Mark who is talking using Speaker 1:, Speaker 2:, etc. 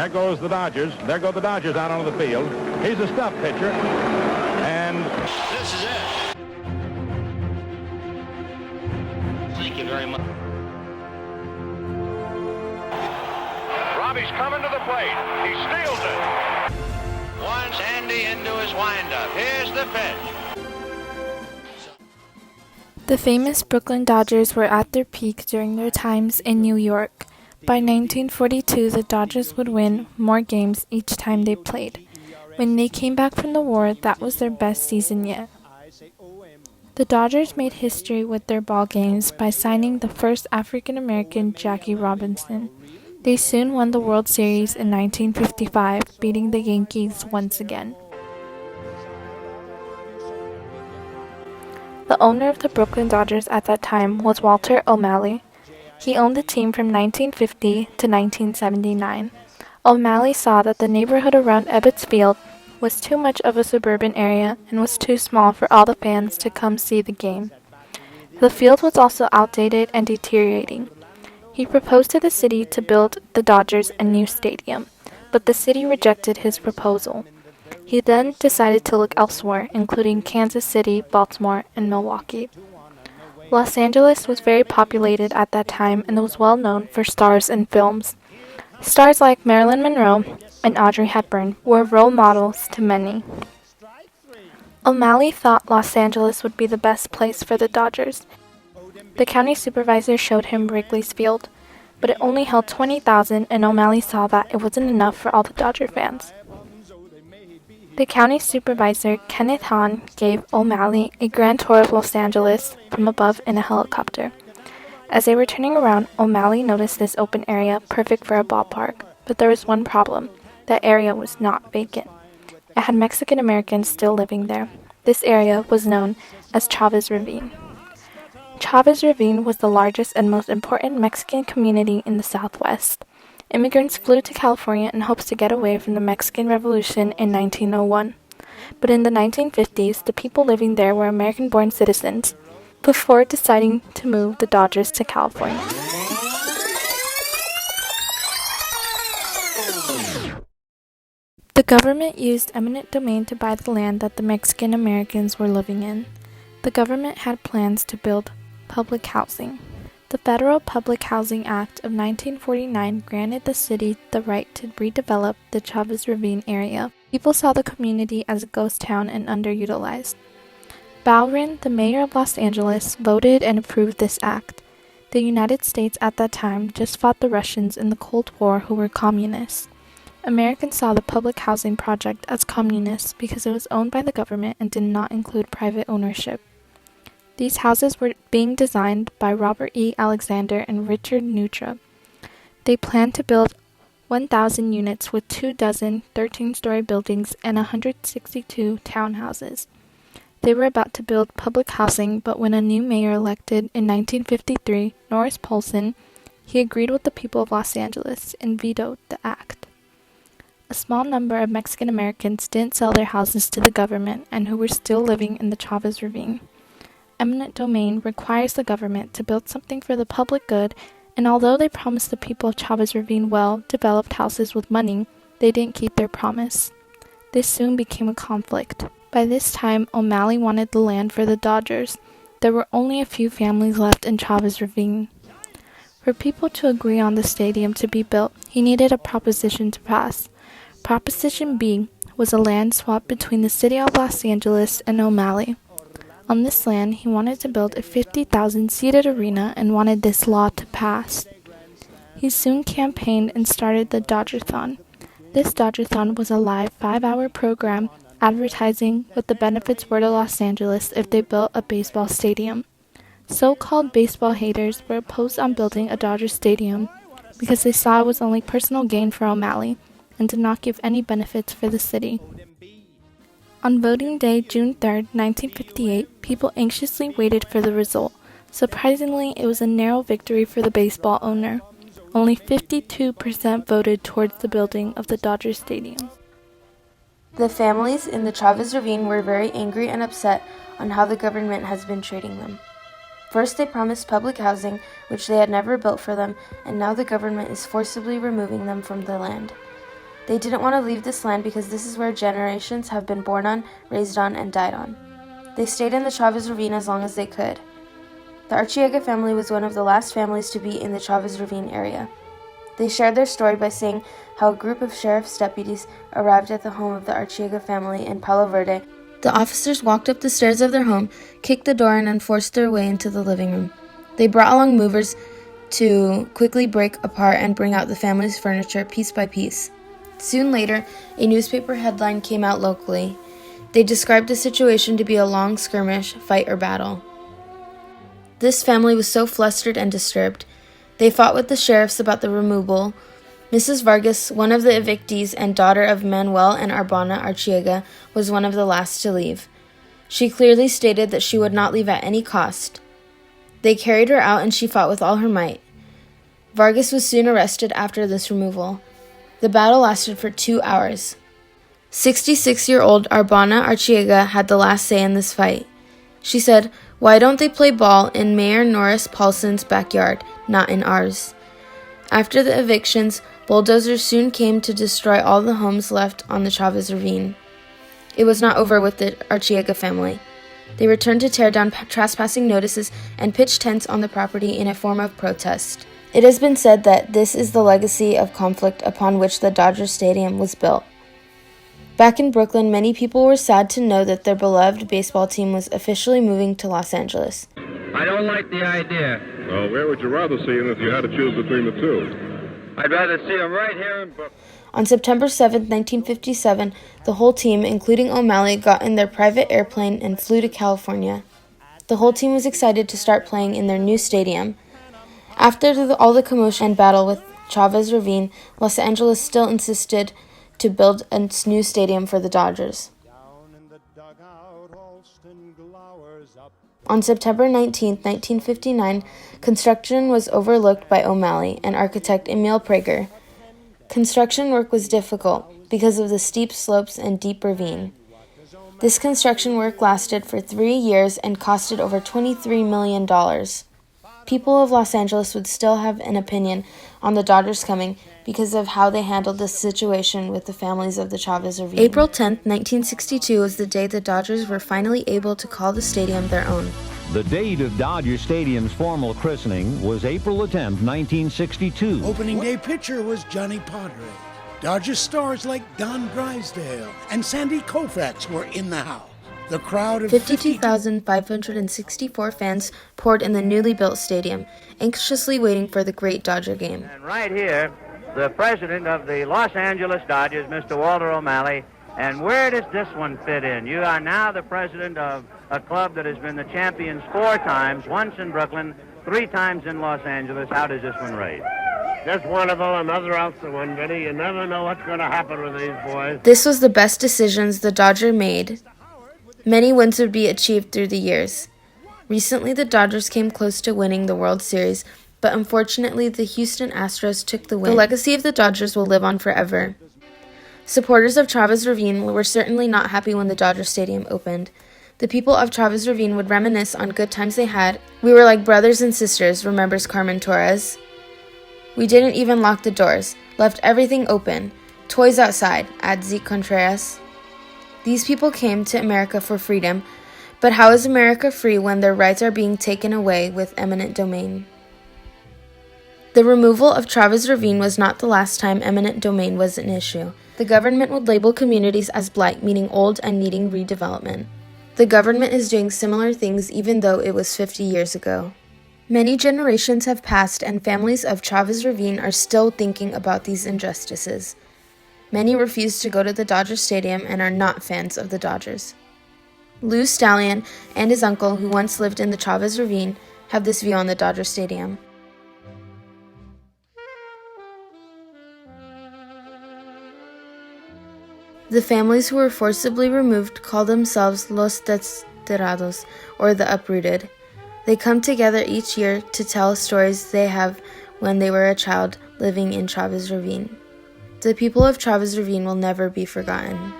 Speaker 1: There goes the Dodgers. There go the Dodgers out onto the field. He's a stuff pitcher. And
Speaker 2: this is it. Thank you very much.
Speaker 1: Robbie's coming to the plate. He steals it.
Speaker 2: One Sandy into his windup. Here's the pitch.
Speaker 3: The famous Brooklyn Dodgers were at their peak during their times in New York. By 1942, the Dodgers would win more games each time they played. When they came back from the war, that was their best season yet. The Dodgers made history with their ball games by signing the first African-American, Jackie Robinson. They soon won the World Series in 1955, beating the Yankees once again. The owner of the Brooklyn Dodgers at that time was Walter O'Malley. He owned the team from 1950 to 1979. O'Malley saw that the neighborhood around Ebbets Field was too much of a suburban area and was too small for all the fans to come see the game. The field was also outdated and deteriorating. He proposed to the city to build the Dodgers a new stadium, but the city rejected his proposal. He then decided to look elsewhere, including Kansas City, Baltimore, and Milwaukee. Los Angeles was very populated at that time and was well known for stars in films. Stars like Marilyn Monroe and Audrey Hepburn were role models to many. O'Malley thought Los Angeles would be the best place for the Dodgers. The county supervisor showed him Wrigley's Field, but it only held 20,000, and O'Malley saw that it wasn't enough for all the Dodger fans. The county supervisor, Kenneth Hahn, gave O'Malley a grand tour of Los Angeles from above in a helicopter. As they were turning around, O'Malley noticed this open area perfect for a ballpark, but there was one problem. That area was not vacant. It had Mexican Americans still living there. This area was known as Chavez Ravine. Chavez Ravine was the largest and most important Mexican community in the Southwest. Immigrants flew to California in hopes to get away from the Mexican Revolution in 1901. But in the 1950s, the people living there were American-born citizens before deciding to move the Dodgers to California. The government used eminent domain to buy the land that the Mexican Americans were living in. The government had plans to build public housing. The Federal Public Housing Act of 1949 granted the city the right to redevelop the Chavez Ravine area. People saw the community as a ghost town and underutilized. Bowron, the mayor of Los Angeles, voted and approved this act. The United States at that time just fought the Russians in the Cold War, who were communists. Americans saw the public housing project as communist because it was owned by the government and did not include private ownership. These houses were being designed by Robert E. Alexander and Richard Neutra. They planned to build 1,000 units with 24 13-story buildings and 162 townhouses. They were about to build public housing, but when a new mayor elected in 1953, Norris Polson, he agreed with the people of Los Angeles and vetoed the act. A small number of Mexican Americans didn't sell their houses to the government and who were still living in the Chavez Ravine. Eminent domain requires the government to build something for the public good, and although they promised the people of Chavez Ravine well-developed houses with money, they didn't keep their promise. This soon became a conflict. By this time, O'Malley wanted the land for the Dodgers. There were only a few families left in Chavez Ravine. For people to agree on the stadium to be built, he needed a proposition to pass. Proposition B was a land swap between the city of Los Angeles and O'Malley. On this land, he wanted to build a 50,000-seated arena and wanted this law to pass. He soon campaigned and started the Dodgerthon. This Dodgerthon was a live 5-hour program advertising what the benefits were to Los Angeles if they built a baseball stadium. So-called baseball haters were opposed on building a Dodger stadium because they saw it was only personal gain for O'Malley and did not give any benefits for the city. On voting day, June 3, 1958, people anxiously waited for the result. Surprisingly, it was a narrow victory for the baseball owner. Only 52% voted towards the building of the Dodger Stadium.
Speaker 4: The families in the Chavez Ravine were very angry and upset on how the government has been treating them. First, they promised public housing, which they had never built for them, and now the government is forcibly removing them from the land. They didn't want to leave this land because this is where generations have been born on, raised on, and died on. They stayed in the Chavez Ravine as long as they could. The Archiega family was one of the last families to be in the Chavez Ravine area. They shared their story by saying how a group of sheriff's deputies arrived at the home of the Archiega family in Palo Verde. The officers walked up the stairs of their home, kicked the door in, and forced their way into the living room. They brought along movers to quickly break apart and bring out the family's furniture piece by piece. Soon later, a newspaper headline came out locally. They described the situation to be a long skirmish, fight, or battle. This family was so flustered and disturbed. They fought with the sheriffs about the removal. Mrs. Vargas, one of the evictees and daughter of Manuel and Arbona Archiega, was one of the last to leave. She clearly stated that she would not leave at any cost. They carried her out and she fought with all her might. Vargas was soon arrested after this removal. The battle lasted for 2 hours. 66-year-old Arbona Archiega had the last say in this fight. She said, "Why don't they play ball in Mayor Norris Paulson's backyard, not in ours?" After the evictions, bulldozers soon came to destroy all the homes left on the Chavez Ravine. It was not over with the Archiega family. They returned to tear down trespassing notices and pitch tents on the property in a form of protest. It has been said that this is the legacy of conflict upon which the Dodger Stadium was built. Back in Brooklyn, many people were sad to know that their beloved baseball team was officially moving to Los Angeles.
Speaker 5: I don't like the idea.
Speaker 6: Well, where would you rather see him if you had to choose between the two?
Speaker 5: I'd rather see him right here in Brooklyn.
Speaker 4: On September 7, 1957, the whole team, including O'Malley, got in their private airplane and flew to California. The whole team was excited to start playing in their new stadium. After all the commotion and battle with Chavez Ravine, Los Angeles still insisted to build a new stadium for the Dodgers. On September 19, 1959, construction was overlooked by O'Malley and architect Emil Prager. Construction work was difficult because of the steep slopes and deep ravine. This construction work lasted for 3 years and costed over $23 million. People of Los Angeles would still have an opinion on the Dodgers coming because of how they handled this situation with the families of the Chavez Ravine. April 10, 1962 was the day the Dodgers were finally able to call the stadium their own.
Speaker 7: The date of Dodger Stadium's formal christening was April 10, 1962.
Speaker 8: Opening day pitcher was Johnny Padre. Dodger stars like Don Drysdale and Sandy Koufax were in the house. The crowd of
Speaker 4: 52,564 fans poured in the newly built stadium, anxiously waiting for the great Dodger game.
Speaker 2: And right here, the president of the Los Angeles Dodgers, Mr. Walter O'Malley. And where does this one fit in? You are now the president of a club that has been the champions 4 times, once in Brooklyn, 3 times in Los Angeles. How does this one rate?
Speaker 9: Just wonderful, another Ulster one, Vinny. You never know what's going to happen with these boys.
Speaker 4: This was the best decisions the Dodger made. Many wins would be achieved through the years. Recently, the Dodgers came close to winning the World Series, but unfortunately, the Houston Astros took the win. The legacy of the Dodgers will live on forever. Supporters of Chavez Ravine were certainly not happy when the Dodger Stadium opened. The people of Chavez Ravine would reminisce on good times they had. "We were like brothers and sisters," remembers Carmen Torres. "We didn't even lock the doors, left everything open. Toys outside," adds Zeke Contreras. These people came to America for freedom, but how is America free when their rights are being taken away with eminent domain? The removal of Chavez Ravine was not the last time eminent domain was an issue. The government would label communities as blight, meaning old and needing redevelopment. The government is doing similar things even though it was 50 years ago. Many generations have passed and families of Chavez Ravine are still thinking about these injustices. Many refuse to go to the Dodger Stadium and are not fans of the Dodgers. Lou Stallion and his uncle, who once lived in the Chavez Ravine, have this view on the Dodger Stadium. The families who were forcibly removed call themselves Los Desterrados, or the Uprooted. They come together each year to tell stories they have when they were a child living in Chavez Ravine. The people of Chavez Ravine will never be forgotten.